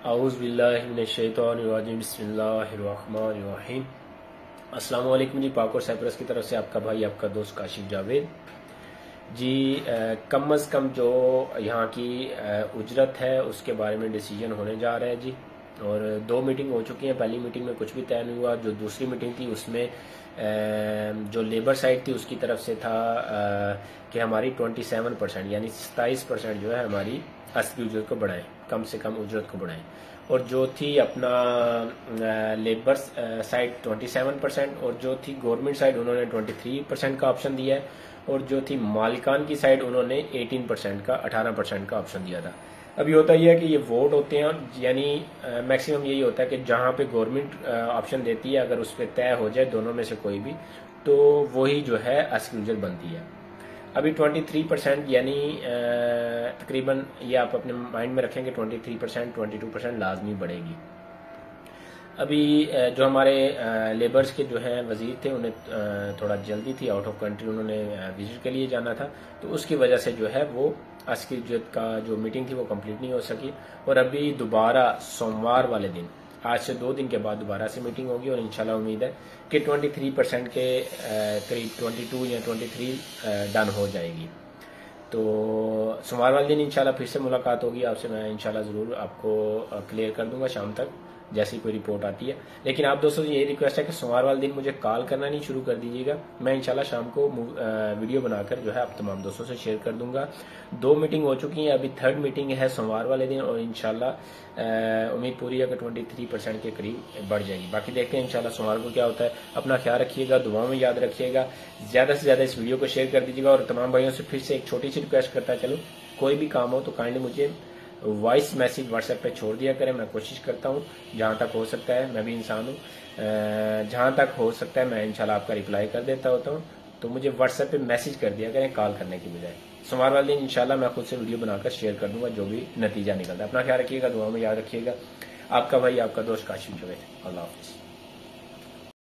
औज़ु बिल्लाहि मिनश्शैतानिर्रजीम बिस्मिल्लाहिर्रहमानिर्रहीम। अस्सलाम वालेकुम जी। पाक और साइप्रस की तरफ से आपका भाई आपका दोस्त काशिफ जावेद जी। कम अज़ कम जो यहाँ की उजरत है उसके बारे में डिसीजन होने जा रहा है जी। और 2 मीटिंग हो चुकी हैं। पहली मीटिंग में कुछ भी तय नहीं हुआ। जो दूसरी मीटिंग थी उसमें जो लेबर साइड थी उसकी तरफ से था कि हमारी 27% यानी 27% जो है हमारी असली उजरत को बढ़ाएं, कम से कम उजरत को बढ़ाएं। और जो थी अपना लेबर साइड 27% और जो थी गवर्नमेंट साइड उन्होंने 23% का ऑप्शन दिया है। और जो थी मालिकान की साइड उन्होंने 18% का 18% का ऑप्शन दिया था। अभी होता यह है कि ये वोट होते हैं, यानी मैक्सिमम यही होता है कि जहां पे गवर्नमेंट ऑप्शन देती है अगर उस पर तय हो जाए दोनों में से कोई भी, तो वही जो है असली उजरत बनती है। अभी 23% यानी तकरीबन ये आप अपने माइंड में रखेंगे 23% 22% लाजमी बढ़ेगी। अभी जो हमारे लेबर्स के जो हैं वजीर थे उन्हें थोड़ा जल्दी थी, आउट ऑफ कंट्री उन्होंने विजिट के लिए जाना था, तो उसकी वजह से जो है वो असली उजरत का जो मीटिंग थी वो कंप्लीट नहीं हो सकी। और अभी दोबारा सोमवार वाले दिन, आज से 2 दिन के बाद दोबारा से मीटिंग होगी और इंशाल्लाह उम्मीद है कि 23% के करीब 22 या 23 डन हो जाएगी। तो सोमवार वाले दिन इंशाल्लाह फिर से मुलाकात होगी आपसे। मैं इंशाल्लाह ज़रूर आपको क्लियर कर दूंगा शाम तक जैसी कोई रिपोर्ट आती है। लेकिन आप दोस्तों से यही रिक्वेस्ट है कि सोमवार वाले दिन मुझे कॉल करना नहीं शुरू कर दीजिएगा। मैं इंशाल्लाह शाम को वीडियो बनाकर जो है आप तमाम दोस्तों से शेयर कर दूंगा। 2 मीटिंग हो चुकी हैं, अभी 3rd मीटिंग है सोमवार वाले दिन और इंशाल्लाह उम्मीद पूरी है कि 23% के करीब बढ़ जाएगी। बाकी देखते हैं इंशाल्लाह सोमवार को क्या होता है। अपना ख्याल रखिएगा, दुआ में याद रखिएगा, ज्यादा से ज्यादा इस वीडियो को शेयर कर दीजिएगा। और तमाम भाइयों से फिर से एक छोटी सी रिक्वेस्ट करता चलो, कोई भी काम हो तो काइंडली मुझे वॉइस मैसेज व्हाट्सएप पे छोड़ दिया करें। मैं कोशिश करता हूँ जहाँ तक हो सकता है, मैं भी इंसान हूँ, जहाँ तक हो सकता है मैं इंशाल्लाह आपका रिप्लाई कर देता होता हूँ। तो मुझे व्हाट्सएप पे मैसेज कर दिया करें कॉल करने की बजाय। सोमवार वाले दिन इंशाल्लाह मैं खुद से वीडियो बनाकर शेयर कर दूंगा जो भी नतीजा निकलता है। अपना ख्याल रखिएगा, दुआ में याद रखिएगा। आपका भाई आपका दोस्त काशिफ जावेद। अल्लाह हाफिज़।